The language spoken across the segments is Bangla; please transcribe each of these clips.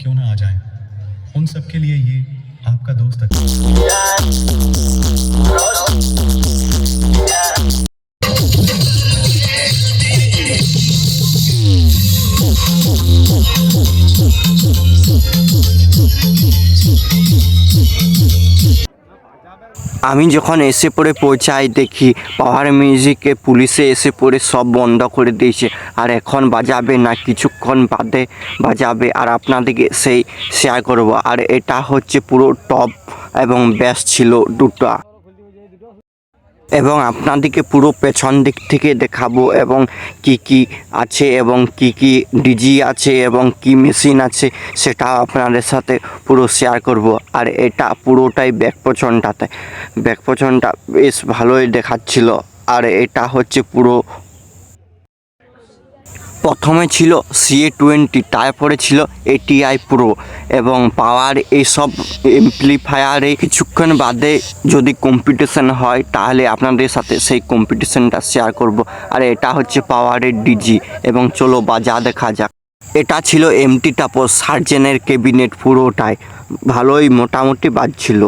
क्यों ना आ जाएं। उन सब के लिए ये आपका दोस्त আমি যখন এসে পড়ে পৌঁছাই দেখি পাওয়ার মিউজিকে পুলিশে এসে পড়ে সব বন্ধ করে দিয়েছে, আর এখন বাজাবে না, কিছুক্ষণ বাদে বাজাবে, আর আপনাদেরকে সেই শেয়ার করব। আর এটা হচ্ছে পুরো টপ এবং বেস্ট ছিল দুটো, এবং আপনাদেরকে পুরো পেছন দিক থেকে দেখাবো এবং কি কি আছে এবং কি কি ডিজি আছে এবং কি মেশিন আছে সেটা আপনাদের সাথে পুরো শেয়ার করব। আর এটা পুরোটাই ব্যাক পছনটা বেশ ভালোই দেখাচ্ছিল। আর এটা হচ্ছে পুরো প্রথমে ছিল CA20, তারপরে ছিল ATI প্রো এবং পাওয়ার। এইসব এমপ্লিফায়ারে কিছুক্ষণ বাদে যদি কম্পিটিশন হয় তাহলে আপনাদের সাথে সেই কম্পিটিশনটা শেয়ার করব। আর এটা হচ্ছে পাওয়ারের ডিজি, এবং চলো বাজা দেখা যাক। এটা ছিল MT টাপো সার্জেনের ক্যাবিনেট, পুরোটাই ভালোই মোটামুটি বাজছিল।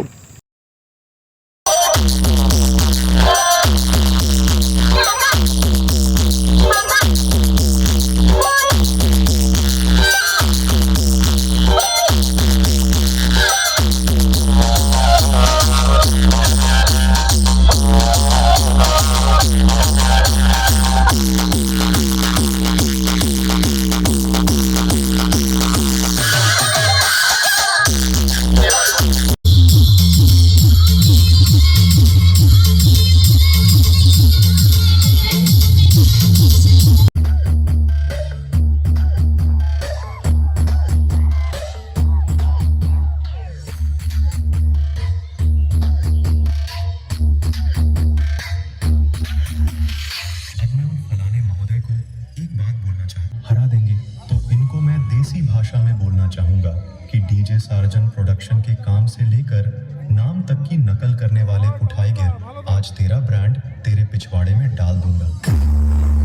हरा देंगे तो इनको मैं देसी भाषा में बोलना चाहूंगा कि डीजे सार्जन प्रोडक्शन के काम से लेकर नाम तक की नकल करने वाले उठाए गिर, आज तेरा ब्रांड तेरे पिछवाड़े में डाल दूंगा।